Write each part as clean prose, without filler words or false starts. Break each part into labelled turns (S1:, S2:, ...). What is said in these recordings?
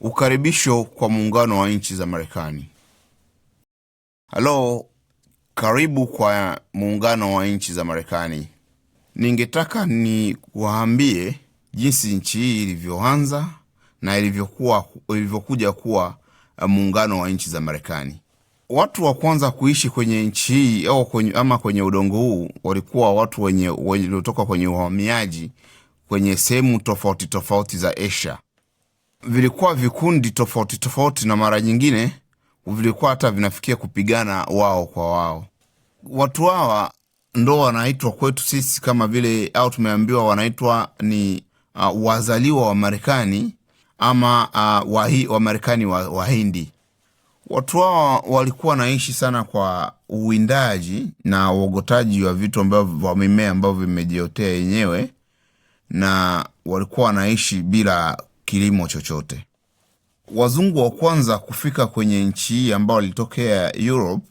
S1: Ukaribisho kwa muungano wa nchi za Marekani. Halo, karibu kwa muungano wa nchi za Marekani. Ningetaka ni waambie jinsi nchi hii ilivyoanza na ilivyokuja kuwa muungano wa nchi za Marekani. Watu wa kwanza kuishi kwenye nchi hii ama kwenye udongo huu walikuwa watu waliotoka kwenye uhamiaji kwenye sehemu tofauti tofauti za Asia. Vilikuwa vikundi tofauti tofauti na mara nyingine vilikuwa hata vinafikia kupigana wao kwa wao. Watu hawa ndo wanaitwa kwetu sisi kama vile, au tumeambiwa wanaitwa ni wazaliwa wa Marekani ama wa Marekani wa Hindi. Watu hawa walikuwa naishi sana kwa uwindaji na uogotaji wa vitu ambavyo wa mimea ambavyo vimejiotea yenyewe, na walikuwa wanaishi bila kilimo chochote. Wazungu wa kwanza kufika kwenye nchi hii ambao walitokea Europe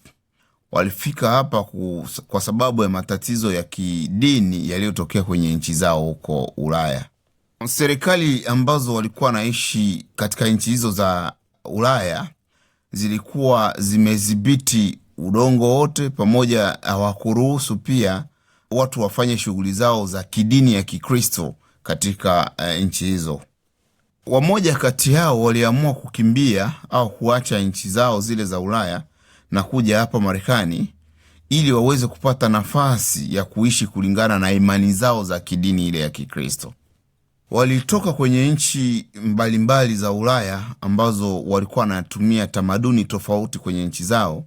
S1: walifika hapa kwa sababu ya matatizo ya kidini yaliyotokea kwenye nchi zao huko Ulaya. Serikali ambazo walikuwa naishi katika nchi hizo za Ulaya zilikuwa zimedhibiti udongo wote, pamoja hawakuruhusu pia watu wafanye shughuli zao za kidini ya Kikristo katika nchi hizo. Wamoja kati yao waliamua kukimbia au kuacha nchi zao zile za Ulaya na kuja hapa Marekani ili waweze kupata nafasi ya kuishi kulingana na imani zao za kidini ile ya Kikristo. Walitoka kwenye nchi mbalimbali za Ulaya ambazo walikuwa wanatumia tamaduni tofauti kwenye nchi zao,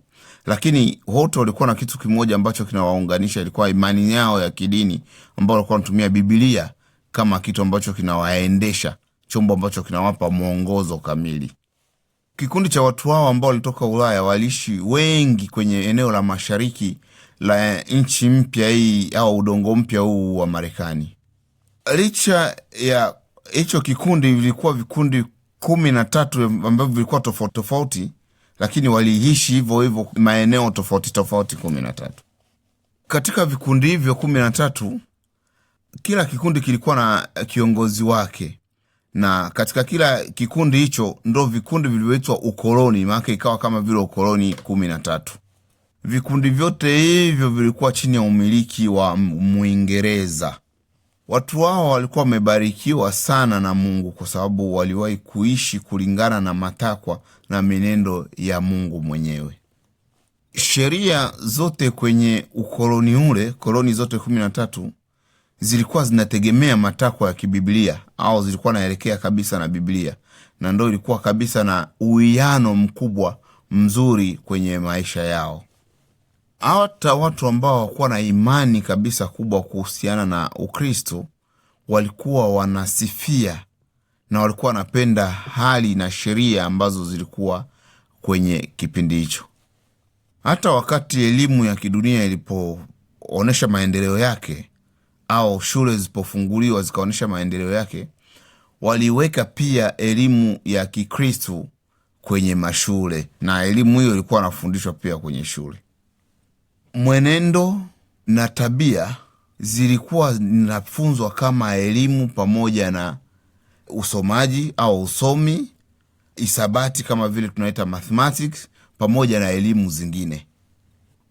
S1: lakini wote walikuwa na kitu kimoja ambacho kinawaunganisha, ilikuwa imani yao ya kidini ambao walikuwa wanatumia Biblia kama kitu ambacho kinawaendesha, chombo ambacho kinawapa mwongozo kamili. Kikundi cha watu hao ambao walitoka Ulaya waliishi wengi kwenye eneo la mashariki la nchi mpya hii au udongo mpya huu wa Marekani. Licha ya hicho kikundi, vilikuwa vikundi 13 ambavyo vilikuwa tofauti tofauti, lakini waliishi hivyo hivyo maeneo tofauti tofauti 13. Katika vikundi hivyo 13, kila kikundi kilikuwa na kiongozi wake, na katika kila kikundi hicho ndo vikundi vilivyoitwa ukoloni, maana ikawa kama vile ukoloni 13. Vikundi vyote hivyo vilikuwa chini ya umiliki wa Muingereza. Watu hao walikuwa wamebarikiwa sana na Mungu kwa sababu waliwahi kuishi kulingana na matakwa na menendo ya Mungu mwenyewe. Sheria zote kwenye ukoloni ule, koloni zote 13 zilikuwa zinategemea matakwa ya kibiblia au zilikuwa naelekea kabisa na Biblia, na ndo ilikuwa kabisa na uwiano mkubwa mzuri kwenye maisha yao. Hata watu ambao hawakuwa na imani kabisa kubwa kuhusiana na Ukristo walikuwa wanasifia na walikuwa wanapenda hali na sheria ambazo zilikuwa kwenye kipindi hicho. Hata wakati elimu ya kidunia ilipoonesha maendeleo yake au shule zilipofunguliwa zikaonesha maendeleo yake, waliweka pia elimu ya Kikristo kwenye mashule, na elimu hiyo ilikuwa inafundishwa pia kwenye shule. Mwenendo na tabia zilikuwa zinafunzwa kama elimu, pamoja na usomaji au usomi, hisabati kama vile tunaita mathematics, pamoja na elimu zingine.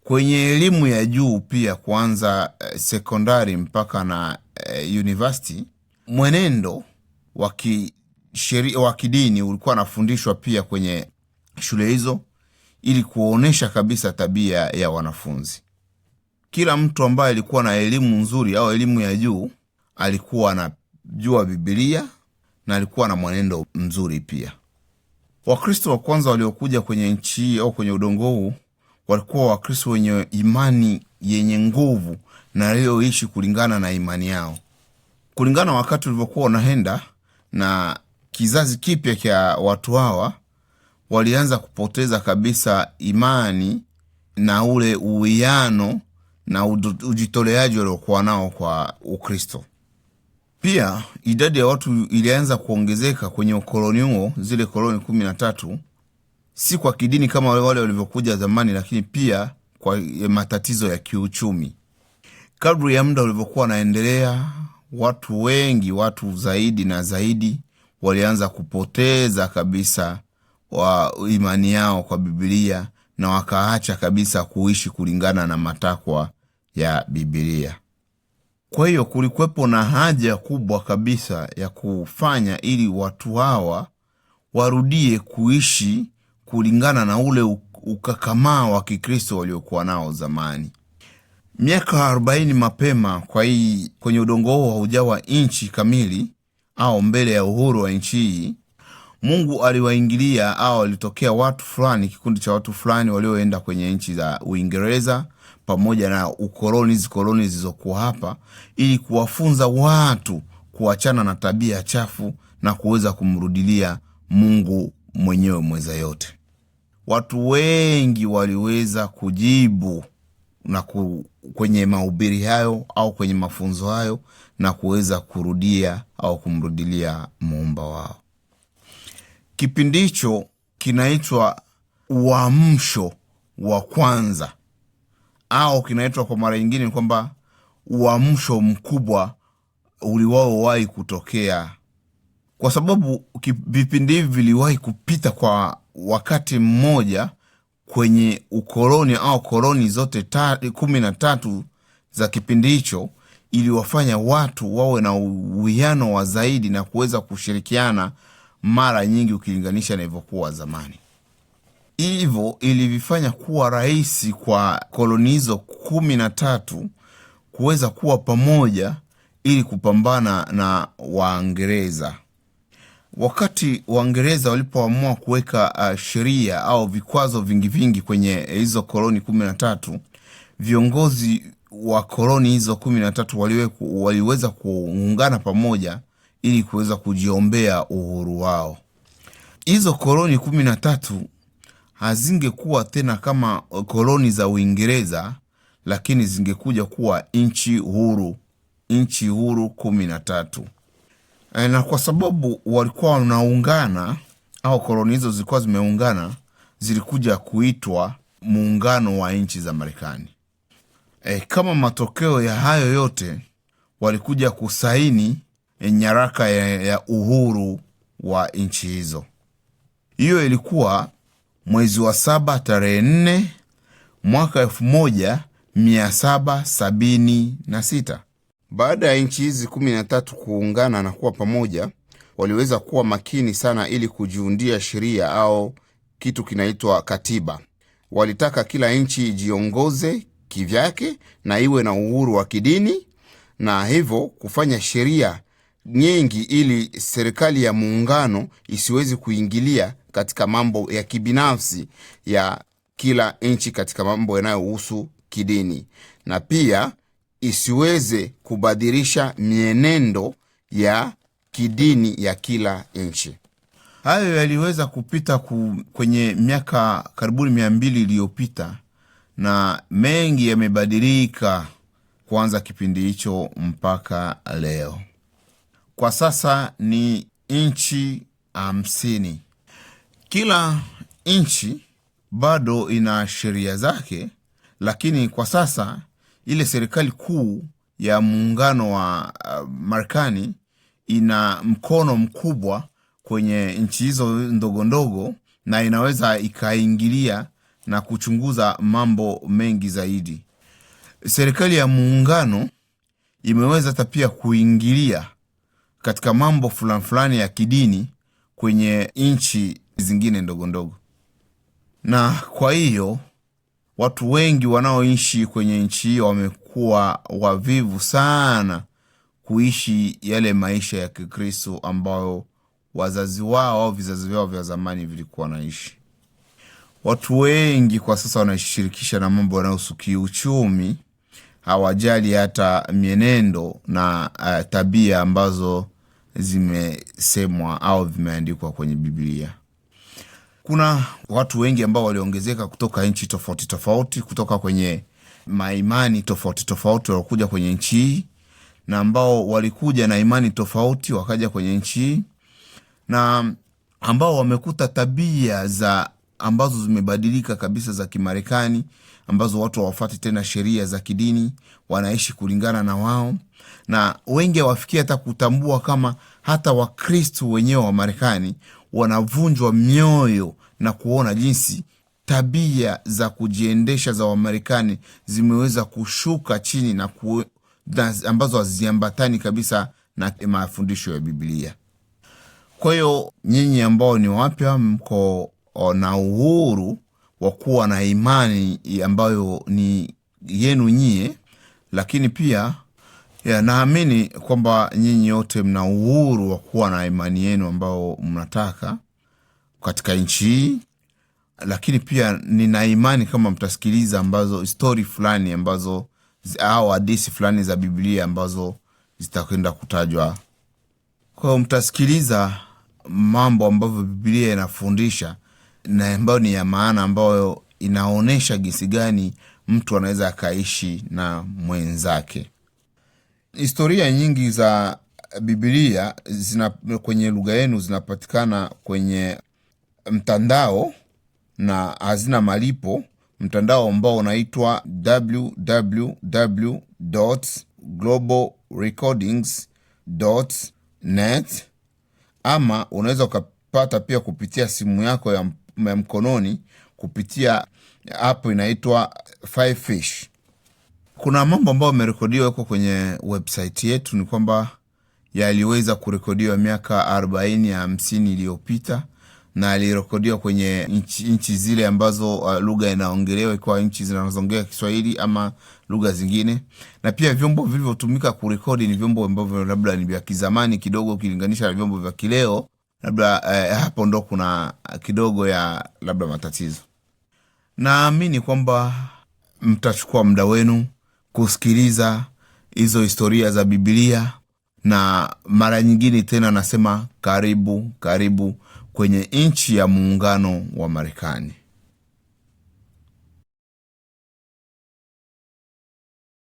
S1: Kwenye elimu ya juu pia, kuanza sekondari mpaka na university, mwenendo wa kidini ulikuwa nafundishwa pia kwenye shule hizo ili kuonesha kabisa tabia ya wanafunzi. Kila mtu ambaye alikuwa na elimu nzuri au elimu ya juu alikuwa anajua Biblia na alikuwa na mwenendo mzuri pia. Wakristo wa kwanza waliokuja kwenye nchi au kwenye udongo huu walikuwa Wakristo wenye imani yenye nguvu na walioishi kulingana na imani yao. Kulingana wakati ulivyokuwa unaenda, na kizazi kipya cha watu hawa walianza kupoteza kabisa imani na ule uwiano na ujitoleaji waliokuwa nao kwa Ukristo. Pia idadi ya watu ilianza kuongezeka kwenye ukoloni huo, zile koloni 13, si kwa kidini kama wale walivyokuja zamani, lakini pia kwa matatizo ya kiuchumi. Kadri ya muda ulivyokuwa naendelea, watu wengi, watu zaidi na zaidi walianza kupoteza kabisa imani yao kwa Biblia na wakaacha kabisa kuishi kulingana na matakwa ya Biblia. Kwa hiyo kulikuwepo na haja kubwa kabisa ya kufanya ili watu hawa warudie kuishi kulingana na ule ukakamaa wa Kikristo waliokuwa nao zamani. Miaka 40 mapema kwenye udongo huo haujawa nchi kamili au mbele ya uhuru wa nchi hii, Mungu aliwaingilia au alitokea watu fulani, kikundi cha watu fulani walioenda kwenye nchi za Uingereza pamoja na koloni zilizokuwa hapa, ili kuwafunza watu kuachana na tabia chafu na kuweza kumrudilia Mungu mwenyewe mweza yote. Watu wengi waliweza kujibu na kwenye mahubiri hayo au kwenye mafunzo hayo na kuweza kurudia au kumrudilia muumba wao. Kipindi hicho kinaitwa uamsho wa kwanza, au kinaitwa kwa mara nyingine kwamba uamsho mkubwa uliwahi kutokea, kwa sababu vipindi hivi viliwahi kupita kwa wakati mmoja kwenye ukoloni au koloni zote 13 za kipindi hicho, ili wafanya watu wawe na uwiano wa zaidi na kuweza kushirikiana mara nyingi ukilinganisha na ilivyokuwa zamani. Hivyo ilivifanya kuwa rahisi kwa koloni hizo 13 kuweza kuwa pamoja ili kupambana na Waingereza. Wakati Waingereza walipoamua kuweka sheria au vikwazo vingi kwenye hizo koloni 13, viongozi wa koloni hizo 13 waliweza kuungana pamoja ili kuweza kujiombea uhuru wao. Hizo koloni 13 hazingekuwa tena kama koloni za Uingereza, lakini zingekuja kuwa nchi huru 13. Na kwa sababu walikuwa wanaungana au koloni hizo zilikuwa zimeungana, zilikuja kuitwa muungano wa nchi za Marekani. Kama matokeo ya hayo yote, walikuja kusaini nyaraka ya uhuru wa nchi hizo. Hiyo ilikuwa mwezi wa 7 tarehe 4 mwaka 1776. Baada ya nchi hizi 13 kuungana na kuwa pamoja, waliweza kuwa makini sana ili kujiundia sheria au kitu kinaitwa katiba. Walitaka kila nchi ijiongoze kivyake na iwe na uhuru wa kidini, na hivyo kufanya sheria nyingi ili serikali ya muungano isiwezi kuingilia katika mambo ya kibinafsi ya kila nchi katika mambo yanayohusu kidini, na pia isiweze kubadilisha mienendo ya kidini ya kila nchi. Hayo yaliweza kupita kwenye miaka karibuni 200 iliyopita, na mengi yamebadilika kuanza kipindi hicho mpaka leo. Kwa sasa ni nchi 50. Kila nchi bado ina sheria zake, lakini kwa sasa ile serikali kuu ya muungano wa Marekani ina mkono mkubwa kwenye nchi hizo ndogo ndogo, na inaweza ikaingilia na kuchunguza mambo mengi zaidi. Serikali ya muungano imeweza hata pia kuingilia katika mambo fulani ya kidini kwenye nchi zingine ndogo ndogo. Na kwa hiyo watu wengi wanaoishi kwenye nchi hiyo wamekuwa wavivu sana kuishi yale maisha ya Kikristo ambayo wazazi wao au vizazi vyao vya zamani vilikuwa naishi. Watu wengi kwa sasa wanashirikisha na mambo yanayohusu kiuchumi, hawajali hata mienendo na tabia ambazo zimesemwa au vimeandikwa kwenye Biblia. Kuna watu wengi ambao waliongezeka kutoka nchi tofauti, kutoka kwenye maimani tofauti walikuja kwenye nchi hii, na ambao walikuja na imani tofauti wakaja kwenye nchi hii, na ambao wamekuta tabia ambazo zimebadilika kabisa za Kimarekani, ambazo watu hawafuati tena sheria za kidini, wanaishi kulingana na wao, na wengi hawafikia hata kutambua kama hata Wakristo wenyewe wa Marekani wanavunjwa mioyo na kuona jinsi tabia za kujiendesha za Wamarekani zimeweza kushuka chini na ambazo haziambatani kabisa na mafundisho ya Biblia. Kwa hiyo nyinyi ambao ni wapya, mko na uhuru wa kuwa na imani ambayo ni yenu nyie, lakini pia naamini kwamba nyinyi yote mna uhuru wa kuwa na imani yenu ambao mnataka katika nchi hii. Lakini pia nina imani kama mtasikiliza ambazo story fulani ambazo au hadithi fulani za Biblia ambazo zitakwenda kutajwa. Kwa hiyo mtasikiliza mambo ambavyo Biblia inafundisha na ambayo ni ya maana, ambayo inaonesha jinsi gani mtu anaweza akaishi na mwenzake. Historia nyingi za Biblia kwenye lugha yenu zinapatikana kwenye mtandao na hazina malipo. Mtandao ambao unaitwa www.globalrecordings.net, ama unaweza ukapata pia kupitia simu yako ya mkononi kupitia app inaitwa Firefish. Kuna mambo ambayo yamerekodiwa huko kwenye website yetu, ni kwamba yaliweza kurekodiwa miaka 40-50 iliyopita, na alirekodiwa kwenye nchi zile ambazo lugha inaongelewa kwa nchi zinazoongea Kiswahili ama lugha zingine. Na pia vyombo vilivyotumika kurekodi ni vyombo ambavyo labda ni vya kizamani kidogo ukilinganisha na vyombo vya kileo. Labda hapo ndo kuna kidogo ya labda matatizo. Naamini kwamba mtachukua muda wenu kusikiliza hizo historia za Biblia, na mara nyingine tena nasema karibu kwenye nchi ya muungano wa Marekani.